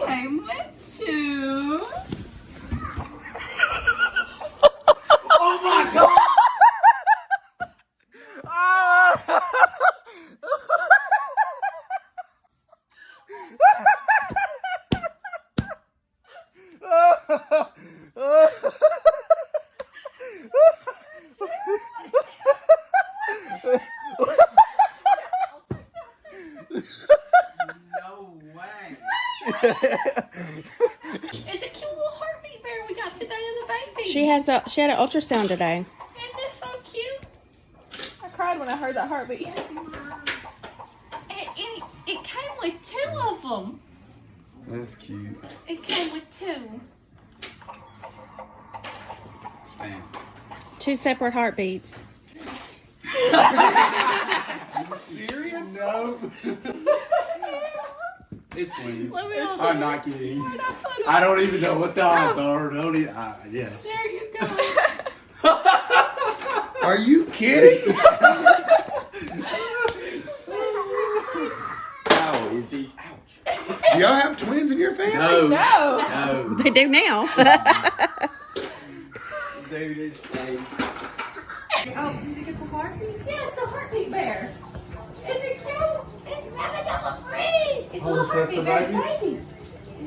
came with two. Oh my God! No way. It's a cute little heartbeat bear we got today of the baby. She had an ultrasound today. Isn't this so cute? I cried when I heard that heartbeat. It came with two of them. That's cute. It came with two. Damn. Two separate heartbeats. Are you serious? No. It's twins. Let me hold I'm it. not kidding. Where'd I put 'em? I don't even know what the odds are. Don't even, yes. There you go. Are you kidding? How is he? Ouch. Do y'all have twins in your family? No. No. They do now. Dude, it's face. Oh, did you get the heartbeat? Yeah, it's the heartbeat bear. Isn't it cute? It's $7 free. It's a little heartbeat bear, the baby.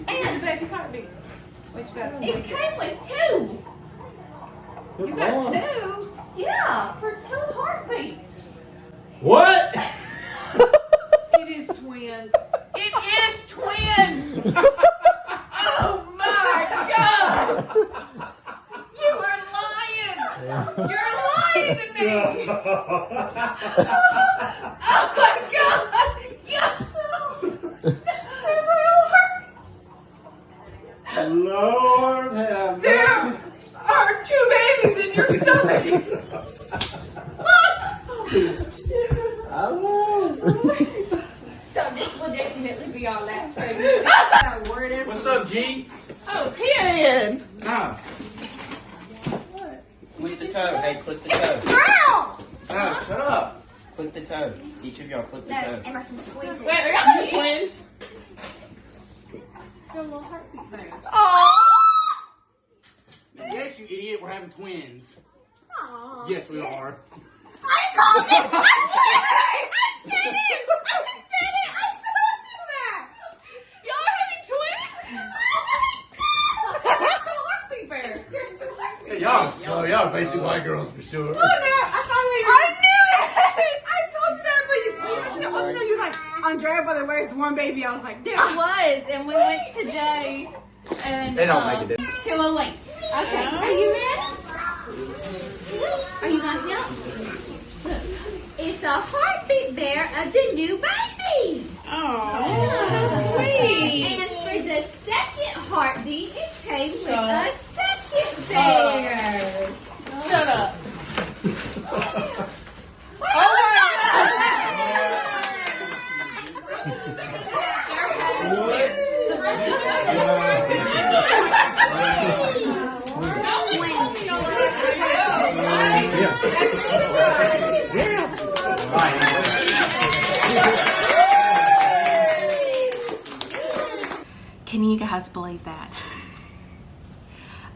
And the baby's heartbeat. What you got? It came with two. You got two? Yeah, for two heartbeats. What? It is twins. It is twins. Oh my God. You are lying. You're lying to me. Oh my God. Lord have mercy. There are two babies in your stomach. So this will definitely be our last baby. What's up, G? Oh, period. No. Click the toe. Hey, click the toe. Girl. No, shut up. Click the toe. Each of y'all click the toe. Emerson, squeeze it. Wait, are y'all twins? They're little heartbeat bears. Yes, you idiot. We're having twins. Aww. Yes, we are. I called it! I said it! I told you that! Y'all are having twins? Two heartbeat bears. There's two heartbeat bears. Y'all slow. Y'all basic white girls for sure. Oh no, I knew it! I told you that, but you were like, Andrea, brother, where's one baby? I was like, There was, and we went today. And, They don't make a difference. To a lake. Okay, are you ready? Are you gonna help? It's a heartbeat bear of the new baby. Oh, sweet. And for the second heartbeat, it came with a second bear. Shut up. Can you guys believe that?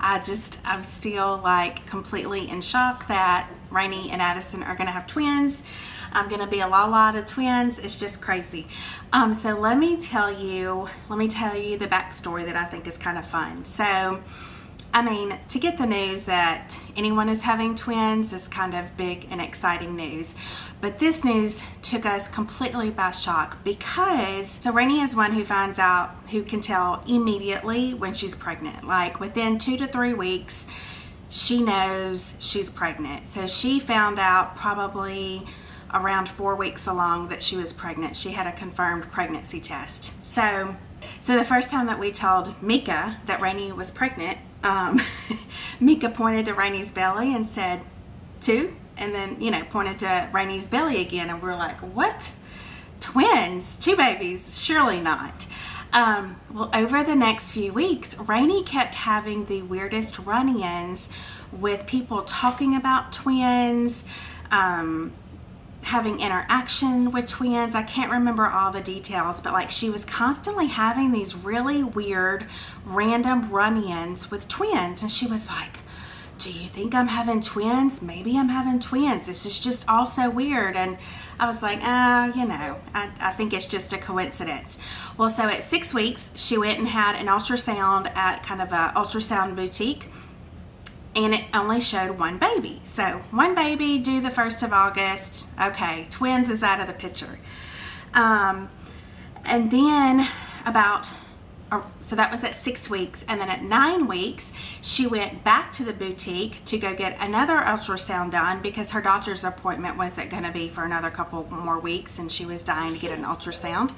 I'm still like completely in shock that Rainey and Addison are gonna have twins. I'm gonna be a lot of twins. It's just crazy. So let me tell you the backstory that I think is kind of fun. So, I mean, to get the news that anyone is having twins is kind of big and exciting news. But this news took us completely by shock because, so Rainey is one who can tell immediately when she's pregnant. Like within 2 to 3 weeks, she knows she's pregnant. So she found out probably around 4 weeks along that she was pregnant. She had a confirmed pregnancy test. So the first time that we told Mika that Rainey was pregnant, Mika pointed to Rainey's belly and said, 2? And then, pointed to Rainey's belly again. And we're like, what? Twins? 2 babies? Surely not. Well, over the next few weeks, Rainey kept having the weirdest run-ins with people talking about twins, having interaction with twins. I can't remember all the details, but like she was constantly having these really weird random run-ins with twins, and she was like, do you think I'm having twins? Maybe I'm having twins. This is just all so weird. And I was like, I think it's just a coincidence. Well, so at 6 weeks, she went and had an ultrasound at kind of a ultrasound boutique, and it only showed one baby. So one baby due the 1st of August. Okay, twins is out of the picture. And then so that was at 6 weeks. And then at 9 weeks, she went back to the boutique to go get another ultrasound done because her doctor's appointment wasn't going to be for another couple more weeks, and she was dying to get an ultrasound.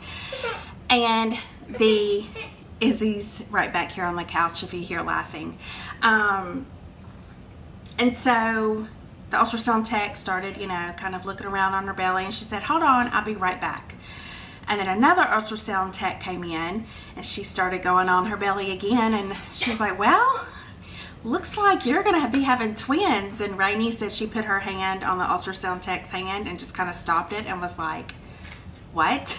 And the Izzy's right back here on the couch if you hear laughing. And so the ultrasound tech started, kind of looking around on her belly, and she said, hold on, I'll be right back. And then another ultrasound tech came in, and she started going on her belly again, and she's like, well, looks like you're going to be having twins. And Rainey said she put her hand on the ultrasound tech's hand and just kind of stopped it and was like, what?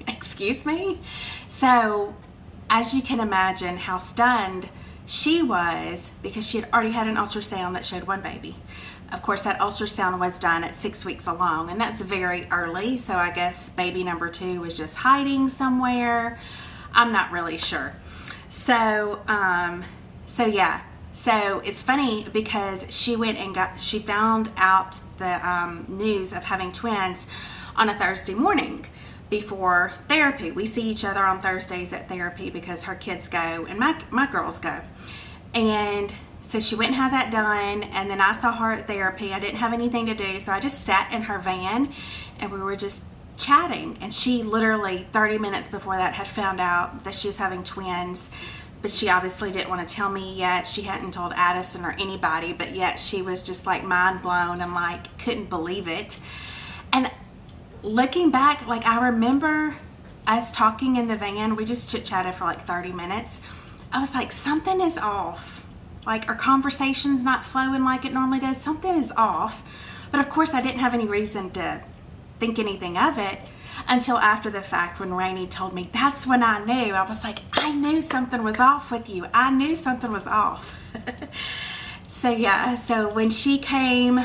Excuse me? So as you can imagine how stunned she was, because she had already had an ultrasound that showed one baby. Of course, that ultrasound was done at 6 weeks along, and that's very early, so I guess baby number 2 was just hiding somewhere. I'm not really sure. So yeah. So it's funny because she went and she found out the news of having twins on a Thursday morning before therapy. We see each other on Thursdays at therapy because her kids go and my girls go. And so she went and had that done, and then I saw her at therapy. I didn't have anything to do, so I just sat in her van and we were just chatting. And she literally 30 minutes before that had found out that she was having twins, but she obviously didn't want to tell me yet. She hadn't told Addison or anybody, but yet she was just like mind blown and like couldn't believe it. And looking back, like I remember us talking in the van, we just chit-chatted for like 30 minutes. I was like, something is off. Like our conversation's not flowing like it normally does. Something is off. But of course I didn't have any reason to think anything of it until after the fact when Rainey told me. That's when I knew. I was like, I knew something was off with you. I knew something was off. So yeah, so when she came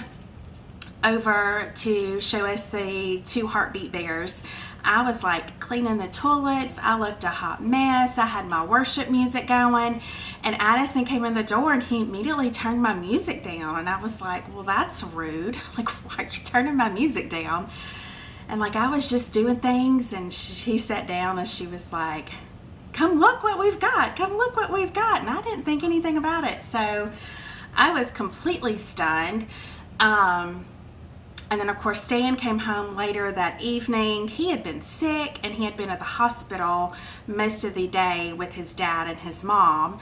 over to show us the 2 heartbeat bears, I was like cleaning the toilets. I looked a hot mess. I had my worship music going, and Addison came in the door and he immediately turned my music down. And I was like, well, that's rude. Like, why are you turning my music down? And like, I was just doing things, and she sat down and she was like, come look what we've got. Come look what we've got. And I didn't think anything about it. So I was completely stunned. And then, of course, Stan came home later that evening. He had been sick, and he had been at the hospital most of the day with his dad and his mom.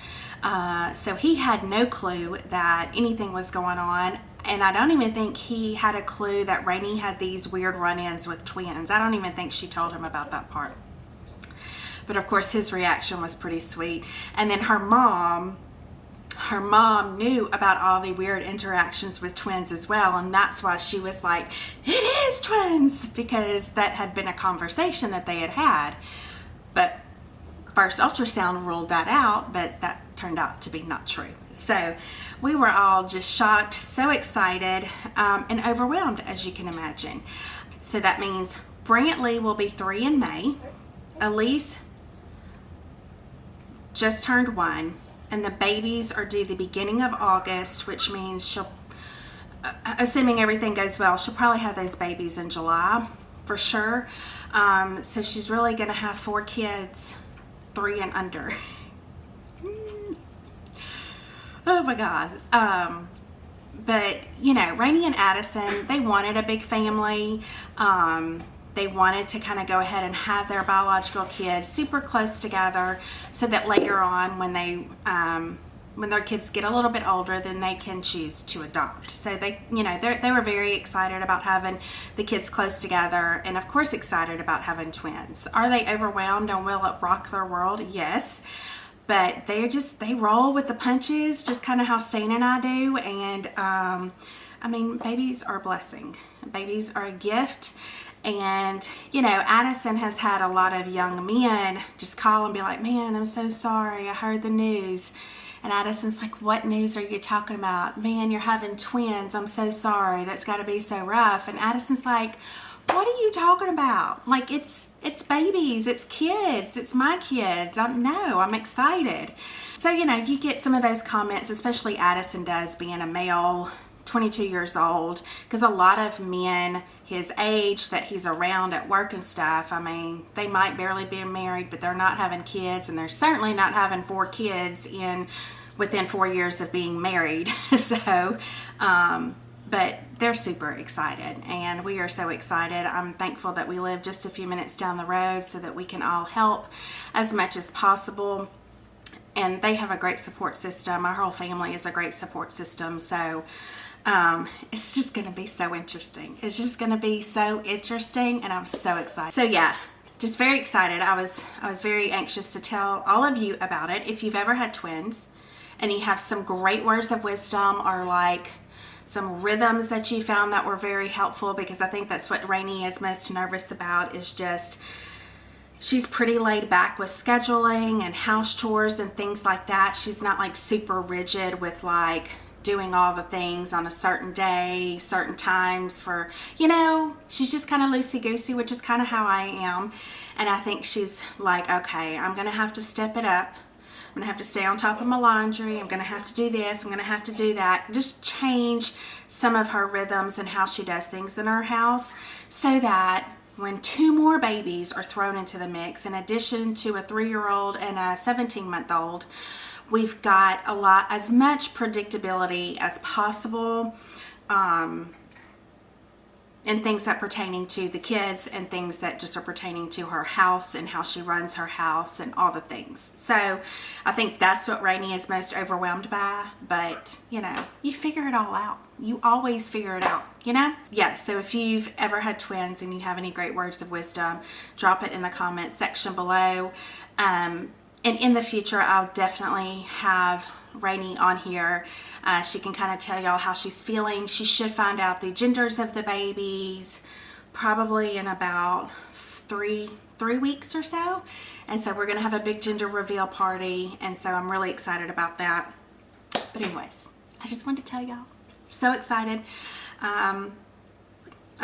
So he had no clue that anything was going on. And I don't even think he had a clue that Rainey had these weird run-ins with twins. I don't even think she told him about that part. But, of course, his reaction was pretty sweet. And then her mom knew about all the weird interactions with twins as well, and that's why she was like, it is twins, because that had been a conversation that they had had. But first ultrasound ruled that out, but that turned out to be not true. So we were all just shocked, so excited, and overwhelmed, as you can imagine. So that means Brantley will be 3 in May. Elise just turned 1. And the babies are due the beginning of August, which means she'll, assuming everything goes well, she'll probably have those babies in July for sure. So she's really going to have 4 kids, 3 and under. Oh my God. But, Rainey and Addison, they wanted a big family. They wanted to kind of go ahead and have their biological kids super close together so that later on when their kids get a little bit older, then they can choose to adopt. So they were very excited about having the kids close together, and of course excited about having twins. Are they overwhelmed and will it rock their world? Yes. But they roll with the punches, just kind of how Stan and I do. And I mean, babies are a blessing. Babies are a gift. And, you know, Addison has had a lot of young men just call and be like, man, I'm so sorry. I heard the news. And Addison's like, what news are you talking about? Man, you're having twins. I'm so sorry. That's got to be so rough. And Addison's like, what are you talking about? Like, it's babies. It's kids. It's my kids. I'm excited. So, you know, you get some of those comments, especially Addison does, being a male, 22 years old, because a lot of men his age that he's around at work and stuff, I mean, they might barely be married, but they're not having kids, and they're certainly not having 4 kids within 4 years of being married. So, but they're super excited, and we are so excited. I'm thankful that we live just a few minutes down the road so that we can all help as much as possible. And they have a great support system. Our whole family is a great support system. So it's just going to be so interesting. It's just going to be so interesting, and I'm so excited. So yeah, just very excited. I was very anxious to tell all of you about it. If you've ever had twins and you have some great words of wisdom or like some rhythms that you found that were very helpful, because I think that's what Rainey is most nervous about, is just she's pretty laid back with scheduling and house chores and things like that. She's not like super rigid with like doing all the things on a certain day, certain times for, you know, she's just kind of loosey-goosey, which is kind of how I am. And I think she's like, okay, I'm going to have to step it up. I'm going to have to stay on top of my laundry. I'm going to have to do this. I'm going to have to do that. Just change some of her rhythms and how she does things in her house, so that when 2 more babies are thrown into the mix, in addition to a 3-year-old and a 17-month-old, we've got as much predictability as possible in things that pertaining to the kids and things that just are pertaining to her house and how she runs her house and all the things. So I think that's what Rainey is most overwhelmed by. But, you know, you figure it all out. You always figure it out, you know? Yeah, so if you've ever had twins and you have any great words of wisdom, drop it in the comment section below. And in the future, I'll definitely have Rainey on here. She can kind of tell y'all how she's feeling. She should find out the genders of the babies probably in about three weeks or so. And so we're going to have a big gender reveal party. And so I'm really excited about that. But anyways, I just wanted to tell y'all. So excited. I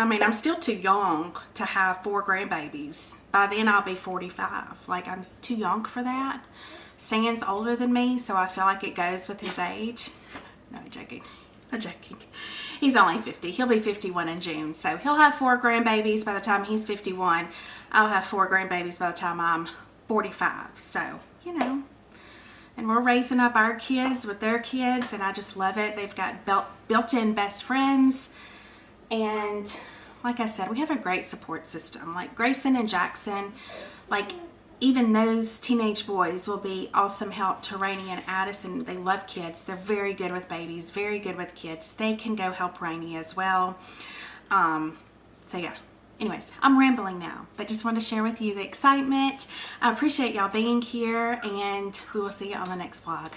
mean, I'm still too young to have 4 grandbabies. By then I'll be 45. Like, I'm too young for that. Stan's older than me, so I feel like it goes with his age. No, I'm joking. I'm joking. He's only 50. He'll be 51 in June. So he'll have 4 grandbabies by the time he's 51. I'll have 4 grandbabies by the time I'm 45. So, you know. And we're raising up our kids with their kids, and I just love it. They've got built-in best friends. And like I said, we have a great support system. Like Grayson and Jackson, like even those teenage boys will be awesome help to Rainey and Addison. They love kids. They're very good with babies, very good with kids. They can go help Rainey as well. So yeah. Anyways, I'm rambling now, but just wanted to share with you the excitement. I appreciate y'all being here, and we will see you on the next vlog.